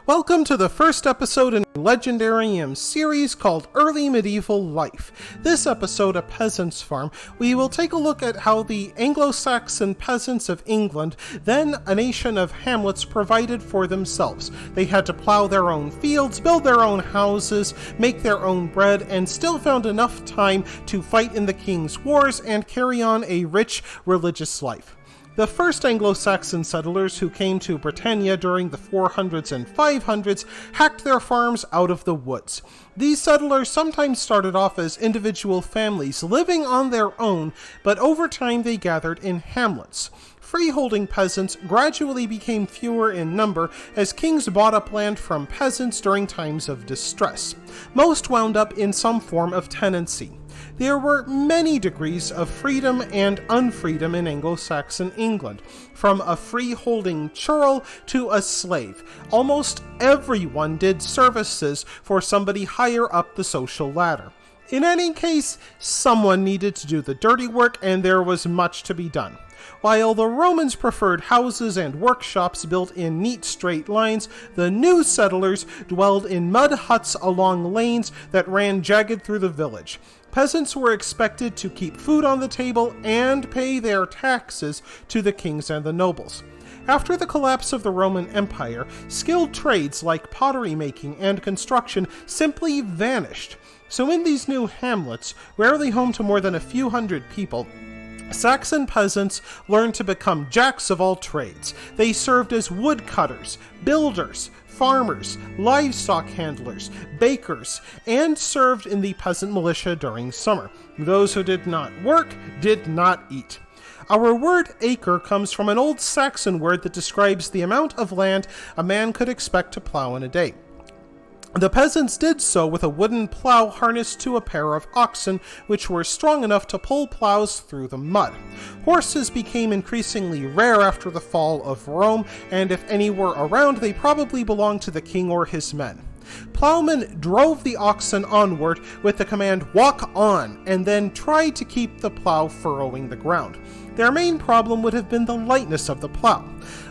Welcome to the first episode in a Legendarium series called Early Medieval Life. This episode, A Peasant's Farm, we will take a look at how the Anglo-Saxon peasants of England, then a nation of hamlets, provided for themselves. They had to plow their own fields, build their own houses, make their own bread, and still found enough time to fight in the king's wars and carry on a rich religious life. The first Anglo-Saxon settlers who came to Britannia during the 400s and 500s hacked their farms out of the woods. These settlers sometimes started off as individual families living on their own, but over time they gathered in hamlets. Freeholding peasants gradually became fewer in number as kings bought up land from peasants during times of distress. Most wound up in some form of tenancy. There were many degrees of freedom and unfreedom in Anglo-Saxon England, from a freeholding churl to a slave. Almost everyone did services for somebody higher up the social ladder. In any case, someone needed to do the dirty work, and there was much to be done. While the Romans preferred houses and workshops built in neat straight lines, the new settlers dwelled in mud huts along lanes that ran jagged through the village. Peasants were expected to keep food on the table and pay their taxes to the kings and the nobles. After the collapse of the Roman Empire, skilled trades like pottery making and construction simply vanished. So in these new hamlets, rarely home to more than a few hundred people, Saxon peasants learned to become jacks of all trades. They served as woodcutters, builders, farmers, livestock handlers, bakers, and served in the peasant militia during summer. Those who did not work did not eat. Our word acre comes from an old Saxon word that describes the amount of land a man could expect to plow in a day. The peasants did so with a wooden plow harnessed to a pair of oxen, which were strong enough to pull plows through the mud. Horses became increasingly rare after the fall of Rome, and if any were around, they probably belonged to the king or his men. Plowmen drove the oxen onward with the command, "Walk on," and then tried to keep the plow furrowing the ground. Their main problem would have been the lightness of the plow.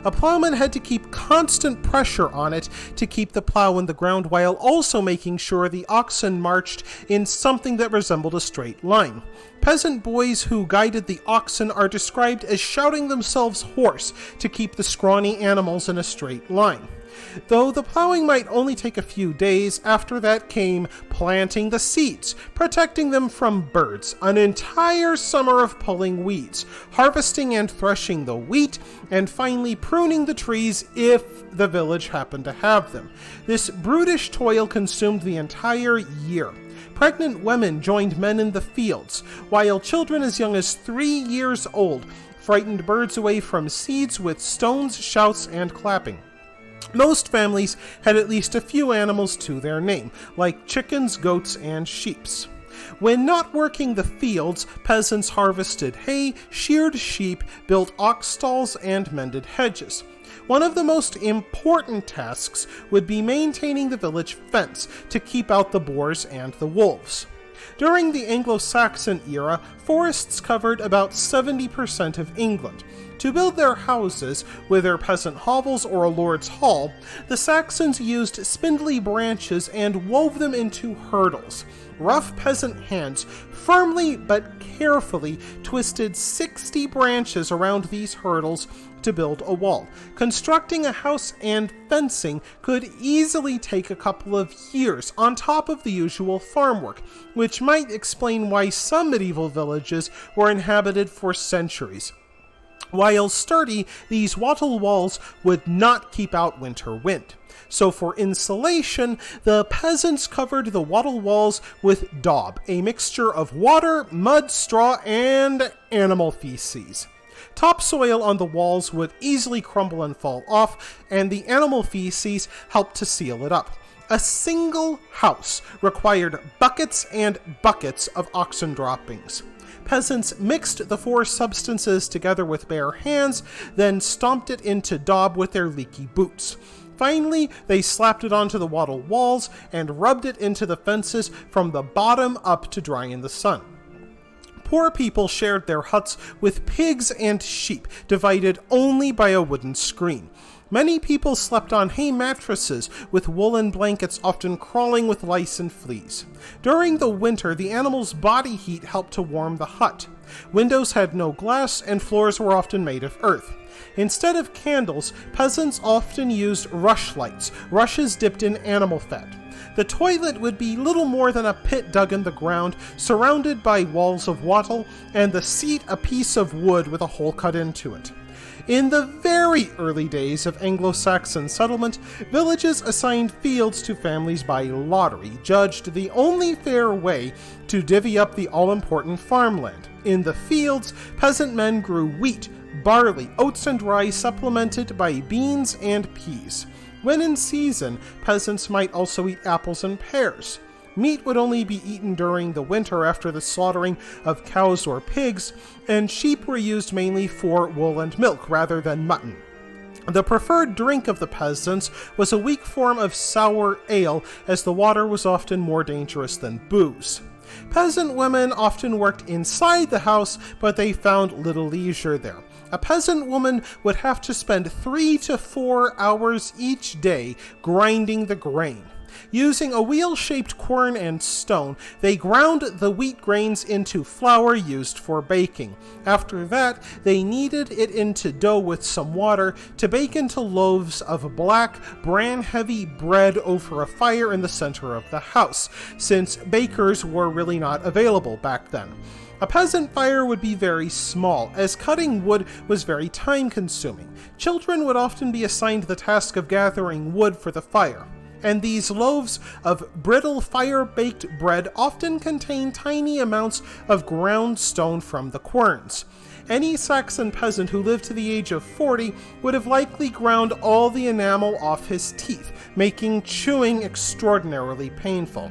A plowman had to keep constant pressure on it to keep the plow in the ground while also making sure the oxen marched in something that resembled a straight line. Peasant boys who guided the oxen are described as shouting themselves hoarse to keep the scrawny animals in a straight line. Though the plowing might only take a few days, after that came planting the seeds, protecting them from birds, an entire summer of pulling weeds, harvesting and threshing the wheat, and finally pruning the trees if the village happened to have them. This brutish toil consumed the entire year. Pregnant women joined men in the fields, while children as young as 3 years old frightened birds away from seeds with stones, shouts, and clapping. Most families had at least a few animals to their name, like chickens, goats, and sheep. When not working the fields, peasants harvested hay, sheared sheep, built ox stalls, and mended hedges. One of the most important tasks would be maintaining the village fence to keep out the boars and the wolves. During the Anglo-Saxon era, forests covered about 70% of England. To build their houses, whether peasant hovels or a lord's hall, the Saxons used spindly branches and wove them into hurdles. Rough peasant hands firmly but carefully twisted 60 branches around these hurdles to build a wall. Constructing a house and fencing could easily take a couple of years on top of the usual farm work, which might explain why some medieval villages were inhabited for centuries. While sturdy, these wattle walls would not keep out winter wind. So for insulation, the peasants covered the wattle walls with daub, a mixture of water, mud, straw, and animal feces. Topsoil on the walls would easily crumble and fall off, and the animal feces helped to seal it up. A single house required buckets and buckets of oxen droppings. Peasants mixed the four substances together with bare hands, then stomped it into daub with their leaky boots. Finally, they slapped it onto the wattle walls and rubbed it into the fences from the bottom up to dry in the sun. Poor people shared their huts with pigs and sheep, divided only by a wooden screen. Many people slept on hay mattresses, with woolen blankets often crawling with lice and fleas. During the winter, the animal's body heat helped to warm the hut. Windows had no glass, and floors were often made of earth. Instead of candles, peasants often used rushlights, rushes dipped in animal fat. The toilet would be little more than a pit dug in the ground, surrounded by walls of wattle, and the seat a piece of wood with a hole cut into it. In the very early days of Anglo-Saxon settlement, villages assigned fields to families by lottery, judged the only fair way to divvy up the all-important farmland. In the fields, peasant men grew wheat, barley, oats, and rye, supplemented by beans and peas. When in season, peasants might also eat apples and pears. Meat would only be eaten during the winter after the slaughtering of cows or pigs, and sheep were used mainly for wool and milk rather than mutton. The preferred drink of the peasants was a weak form of sour ale, as the water was often more dangerous than booze. Peasant women often worked inside the house, but they found little leisure there. A peasant woman would have to spend 3 to 4 hours each day grinding the grain. Using a wheel-shaped quern and stone, they ground the wheat grains into flour used for baking. After that, they kneaded it into dough with some water to bake into loaves of black, bran-heavy bread over a fire in the center of the house, since bakers were really not available back then. A peasant fire would be very small, as cutting wood was very time-consuming. Children would often be assigned the task of gathering wood for the fire. And these loaves of brittle fire-baked bread often contain tiny amounts of ground stone from the querns. Any Saxon peasant who lived to the age of 40 would have likely ground all the enamel off his teeth, making chewing extraordinarily painful.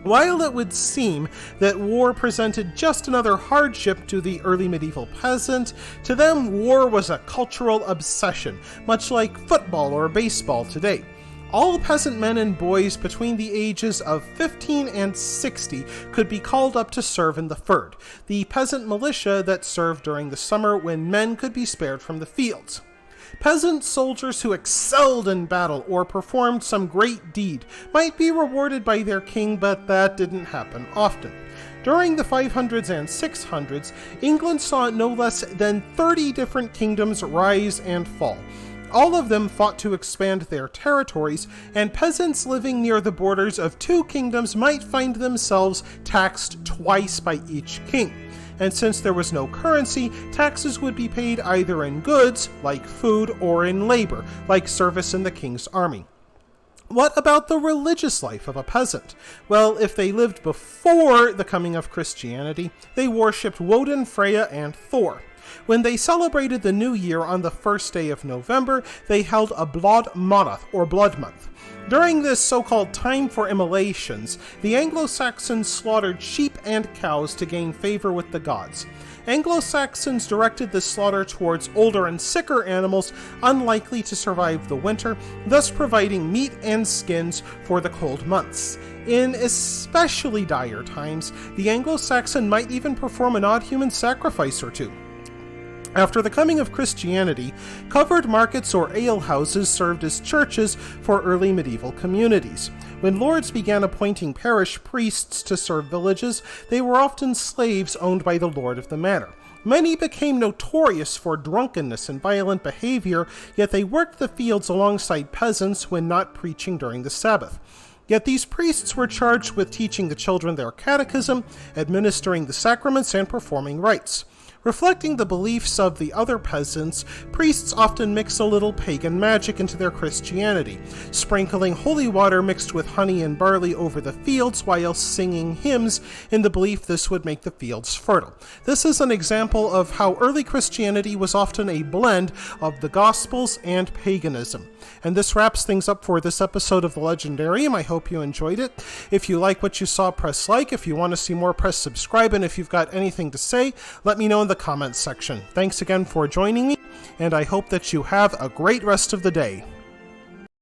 While it would seem that war presented just another hardship to the early medieval peasant, to them war was a cultural obsession, much like football or baseball today. All peasant men and boys between the ages of 15 and 60 could be called up to serve in the Fyrd, the peasant militia that served during the summer when men could be spared from the fields. Peasant soldiers who excelled in battle or performed some great deed might be rewarded by their king, but that didn't happen often. During the 500s and 600s, England saw no less than 30 different kingdoms rise and fall. All of them fought to expand their territories, and peasants living near the borders of 2 kingdoms might find themselves taxed twice by each king. And since there was no currency, taxes would be paid either in goods, like food, or in labor, like service in the king's army. What about the religious life of a peasant? Well, if they lived before the coming of Christianity, they worshipped Woden, Freya, and Thor. When they celebrated the new year on the first day of November, they held a Blod Month, or Blood Month. During this so-called time for immolations, the Anglo-Saxons slaughtered sheep and cows to gain favor with the gods. Anglo-Saxons directed this slaughter towards older and sicker animals unlikely to survive the winter, thus providing meat and skins for the cold months. In especially dire times, the Anglo-Saxon might even perform an odd human sacrifice or two. After the coming of Christianity, covered markets or alehouses served as churches for early medieval communities. When lords began appointing parish priests to serve villages, they were often slaves owned by the lord of the manor. Many became notorious for drunkenness and violent behavior, yet they worked the fields alongside peasants when not preaching during the Sabbath. Yet these priests were charged with teaching the children their catechism, administering the sacraments, and performing rites. Reflecting the beliefs of the other peasants, priests often mix a little pagan magic into their Christianity, sprinkling holy water mixed with honey and barley over the fields while singing hymns in the belief this would make the fields fertile. This is an example of how early Christianity was often a blend of the Gospels and paganism. And this wraps things up for this episode of The Legendarium. I hope you enjoyed it. If you like what you saw, press like. If you want to see more, press subscribe. And if you've got anything to say, let me know in the comments section. Thanks again for joining me, and I hope that you have a great rest of the day.